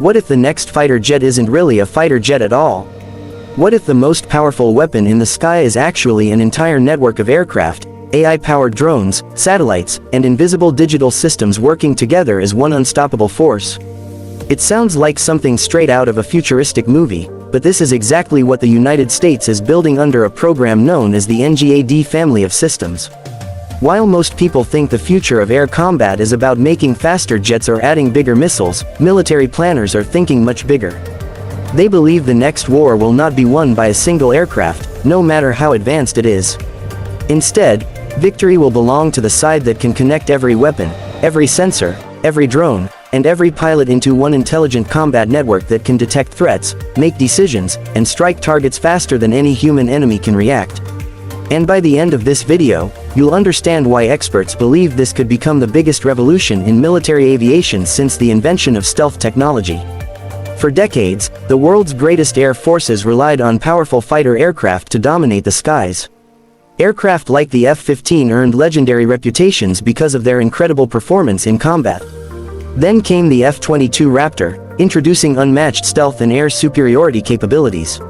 What if the next fighter jet isn't really a fighter jet at all? What if the most powerful weapon in the sky is actually an entire network of aircraft, AI-powered drones, satellites, and invisible digital systems working together as one unstoppable force? It sounds like something straight out of a futuristic movie, but this is exactly what the United States is building under a program known as the NGAD family of systems. While most people think the future of air combat is about making faster jets or adding bigger missiles, military planners are thinking much bigger. They believe the next war will not be won by a single aircraft, no matter how advanced it is. Instead, victory will belong to the side that can connect every weapon, every sensor, every drone, and every pilot into one intelligent combat network that can detect threats, make decisions, and strike targets faster than any human enemy can react. And by the end of this video, you'll understand why experts believe this could become the biggest revolution in military aviation since the invention of stealth technology. For decades, the world's greatest air forces relied on powerful fighter aircraft to dominate the skies. Aircraft like the F-15 earned legendary reputations because of their incredible performance in combat. Then came the F-22 Raptor, introducing unmatched stealth and air superiority capabilities.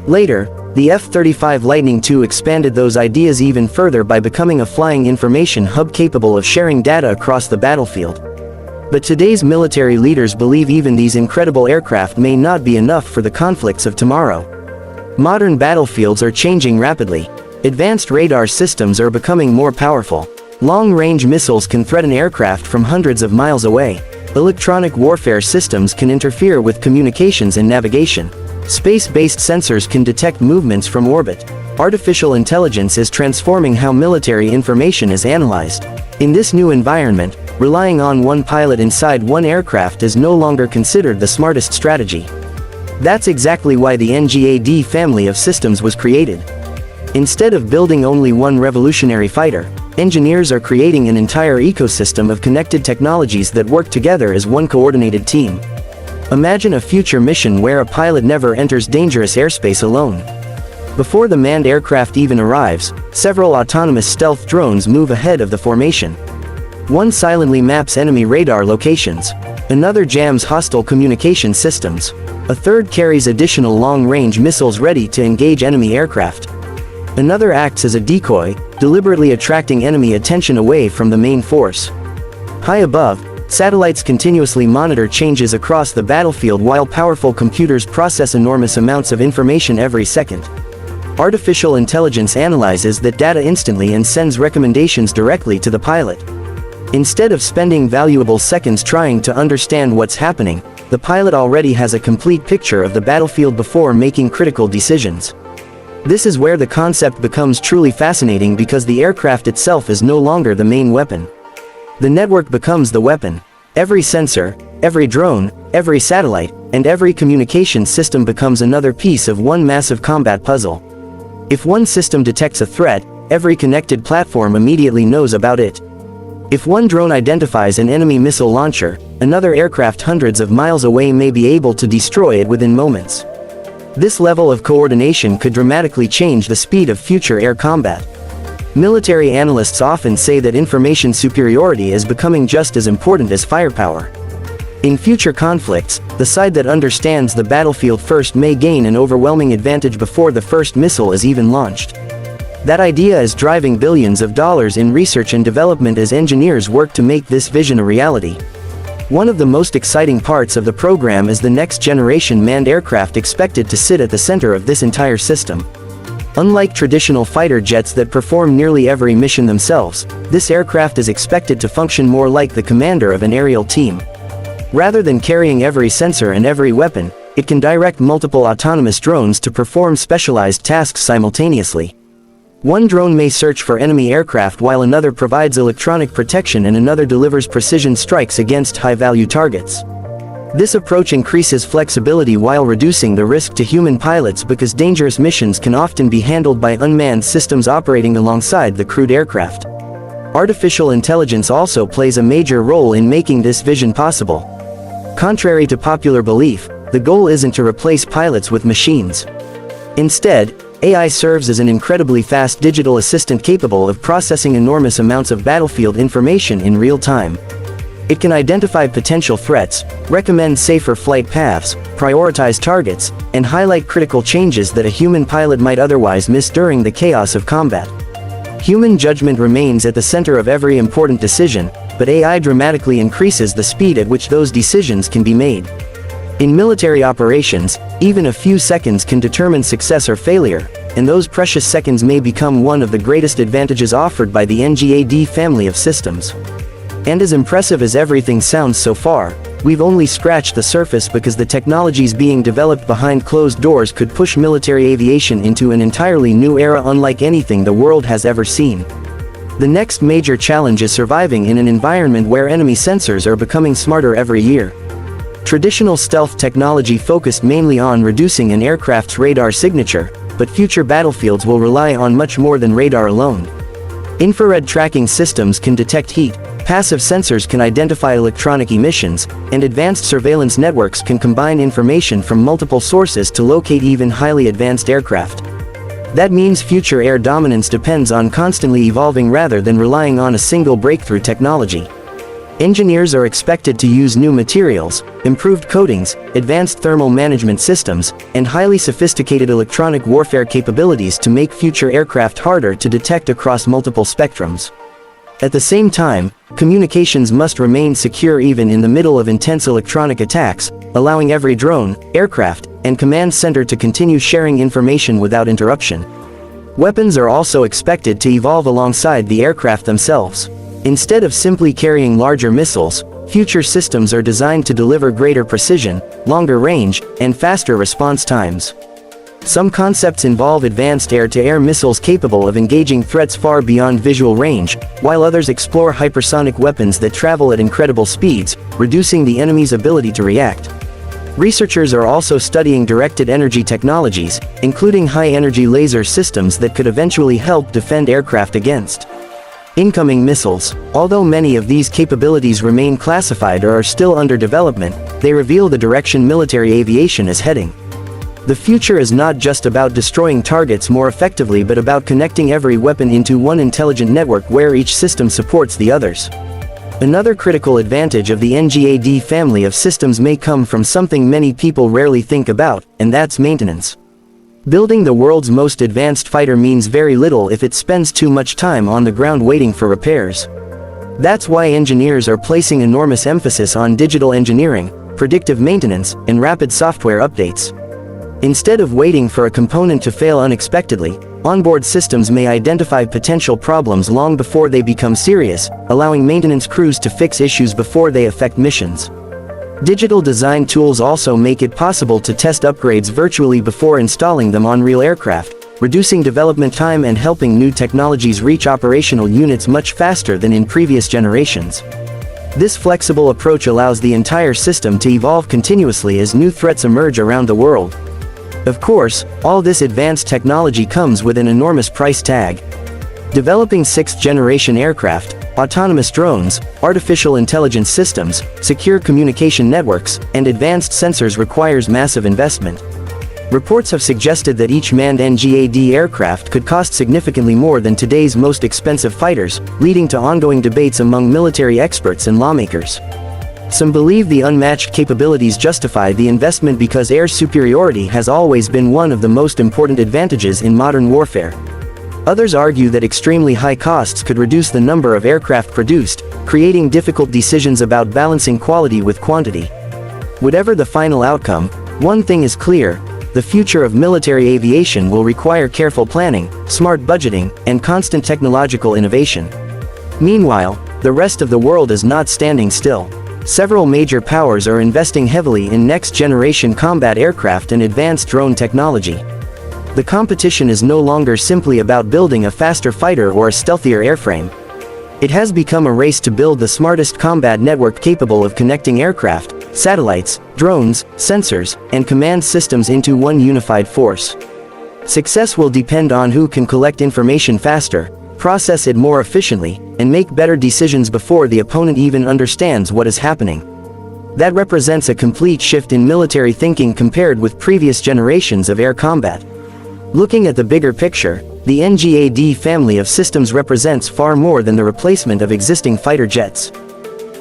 Later, the F-35 Lightning II expanded those ideas even further by becoming a flying information hub capable of sharing data across the battlefield. But today's military leaders believe even these incredible aircraft may not be enough for the conflicts of tomorrow. Modern battlefields are changing rapidly. Advanced radar systems are becoming more powerful. Long-range missiles can threaten aircraft from hundreds of miles away. Electronic warfare systems can interfere with communications and navigation. Space-based sensors can detect movements from orbit. Artificial intelligence is transforming how military information is analyzed. In this new environment, relying on one pilot inside one aircraft is no longer considered the smartest strategy. That's exactly why the NGAD family of systems was created. Instead of building only one revolutionary fighter, engineers are creating an entire ecosystem of connected technologies that work together as one coordinated team. Imagine a future mission where a pilot never enters dangerous airspace alone. Before the manned aircraft even arrives, several autonomous stealth drones move ahead of the formation. One silently maps enemy radar locations. Another jams hostile communication systems. A third carries additional long-range missiles ready to engage enemy aircraft. Another acts as a decoy, deliberately attracting enemy attention away from the main force. High above, satellites continuously monitor changes across the battlefield while powerful computers process enormous amounts of information every second. Artificial intelligence analyzes that data instantly and sends recommendations directly to the pilot. Instead of spending valuable seconds trying to understand what's happening, the pilot already has a complete picture of the battlefield before making critical decisions. This is where the concept becomes truly fascinating because the aircraft itself is no longer the main weapon. The network becomes the weapon. Every sensor, every drone, every satellite, and every communication system becomes another piece of one massive combat puzzle. If one system detects a threat, every connected platform immediately knows about it. If one drone identifies an enemy missile launcher, another aircraft hundreds of miles away may be able to destroy it within moments. This level of coordination could dramatically change the speed of future air combat. Military analysts often say that information superiority is becoming just as important as firepower. In future conflicts, the side that understands the battlefield first may gain an overwhelming advantage before the first missile is even launched. That idea is driving billions of dollars in research and development as engineers work to make this vision a reality. One of the most exciting parts of the program is the next-generation manned aircraft expected to sit at the center of this entire system. Unlike traditional fighter jets that perform nearly every mission themselves, this aircraft is expected to function more like the commander of an aerial team. Rather than carrying every sensor and every weapon, it can direct multiple autonomous drones to perform specialized tasks simultaneously. One drone may search for enemy aircraft while another provides electronic protection and another delivers precision strikes against high-value targets. This approach increases flexibility while reducing the risk to human pilots because dangerous missions can often be handled by unmanned systems operating alongside the crewed aircraft. Artificial intelligence also plays a major role in making this vision possible. Contrary to popular belief, the goal isn't to replace pilots with machines. Instead, AI serves as an incredibly fast digital assistant capable of processing enormous amounts of battlefield information in real time. It can identify potential threats, recommend safer flight paths, prioritize targets, and highlight critical changes that a human pilot might otherwise miss during the chaos of combat. Human judgment remains at the center of every important decision, but AI dramatically increases the speed at which those decisions can be made. In military operations, even a few seconds can determine success or failure, and those precious seconds may become one of the greatest advantages offered by the NGAD family of systems. And as impressive as everything sounds so far, we've only scratched the surface because the technologies being developed behind closed doors could push military aviation into an entirely new era unlike anything the world has ever seen. The next major challenge is surviving in an environment where enemy sensors are becoming smarter every year. Traditional stealth technology focused mainly on reducing an aircraft's radar signature, but future battlefields will rely on much more than radar alone. Infrared tracking systems can detect heat, passive sensors can identify electronic emissions, and advanced surveillance networks can combine information from multiple sources to locate even highly advanced aircraft. That means future air dominance depends on constantly evolving rather than relying on a single breakthrough technology. Engineers are expected to use new materials, improved coatings, advanced thermal management systems, and highly sophisticated electronic warfare capabilities to make future aircraft harder to detect across multiple spectrums. At the same time, communications must remain secure even in the middle of intense electronic attacks, allowing every drone, aircraft, and command center to continue sharing information without interruption. Weapons are also expected to evolve alongside the aircraft themselves. Instead of simply carrying larger missiles, future systems are designed to deliver greater precision, longer range, and faster response times. Some concepts involve advanced air-to-air missiles capable of engaging threats far beyond visual range, while others explore hypersonic weapons that travel at incredible speeds, reducing the enemy's ability to react. Researchers are also studying directed energy technologies, including high-energy laser systems that could eventually help defend aircraft against incoming missiles. Although many of these capabilities remain classified or are still under development, they reveal the direction military aviation is heading. The future is not just about destroying targets more effectively but about connecting every weapon into one intelligent network where each system supports the others. Another critical advantage of the NGAD family of systems may come from something many people rarely think about, and that's maintenance. Building the world's most advanced fighter means very little if it spends too much time on the ground waiting for repairs. That's why engineers are placing enormous emphasis on digital engineering, predictive maintenance, and rapid software updates. Instead of waiting for a component to fail unexpectedly, onboard systems may identify potential problems long before they become serious, allowing maintenance crews to fix issues before they affect missions. Digital design tools also make it possible to test upgrades virtually before installing them on real aircraft, reducing development time and helping new technologies reach operational units much faster than in previous generations. This flexible approach allows the entire system to evolve continuously as new threats emerge around the world. Of course, all this advanced technology comes with an enormous price tag. Developing sixth-generation aircraft, autonomous drones, artificial intelligence systems, secure communication networks, and advanced sensors requires massive investment. Reports have suggested that each manned NGAD aircraft could cost significantly more than today's most expensive fighters, leading to ongoing debates among military experts and lawmakers. Some believe the unmatched capabilities justify the investment because air superiority has always been one of the most important advantages in modern warfare. Others argue that extremely high costs could reduce the number of aircraft produced, creating difficult decisions about balancing quality with quantity. Whatever the final outcome, one thing is clear: the future of military aviation will require careful planning, smart budgeting, and constant technological innovation. Meanwhile, the rest of the world is not standing still. Several major powers are investing heavily in next-generation combat aircraft and advanced drone technology. The competition is no longer simply about building a faster fighter or a stealthier airframe. It has become a race to build the smartest combat network capable of connecting aircraft, satellites, drones, sensors, and command systems into one unified force. Success will depend on who can collect information faster, process it more efficiently, and make better decisions before the opponent even understands what is happening. That represents a complete shift in military thinking compared with previous generations of air combat. Looking at the bigger picture, the NGAD family of systems represents far more than the replacement of existing fighter jets.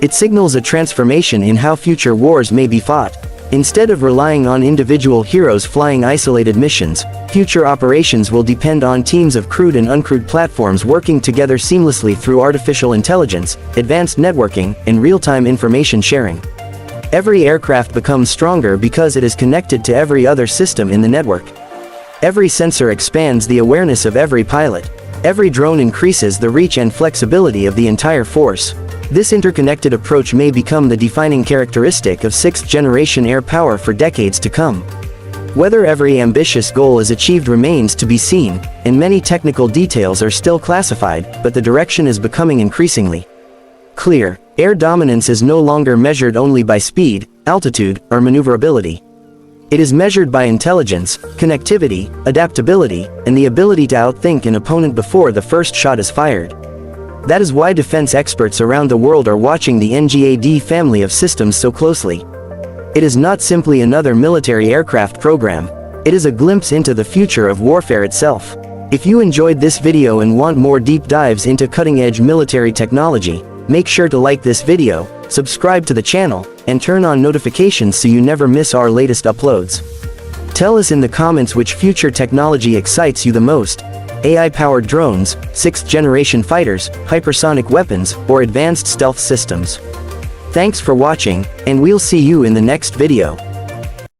It signals a transformation in how future wars may be fought. Instead of relying on individual heroes flying isolated missions, future operations will depend on teams of crewed and uncrewed platforms working together seamlessly through artificial intelligence, advanced networking, and real-time information sharing. Every aircraft becomes stronger because it is connected to every other system in the network. Every sensor expands the awareness of every pilot. Every drone increases the reach and flexibility of the entire force. This interconnected approach may become the defining characteristic of sixth-generation air power for decades to come. Whether every ambitious goal is achieved remains to be seen, and many technical details are still classified, but the direction is becoming increasingly clear. Air dominance is no longer measured only by speed, altitude, or maneuverability. It is measured by intelligence, connectivity, adaptability, and the ability to outthink an opponent before the first shot is fired. That is why defense experts around the world are watching the NGAD family of systems so closely. It is not simply another military aircraft program. It is a glimpse into the future of warfare itself. If you enjoyed this video and want more deep dives into cutting-edge military technology, make sure to like this video, subscribe to the channel, and turn on notifications so you never miss our latest uploads. Tell us in the comments which future technology excites you the most: AI-powered drones, sixth-generation fighters, hypersonic weapons, or advanced stealth systems. Thanks for watching, and we'll see you in the next video.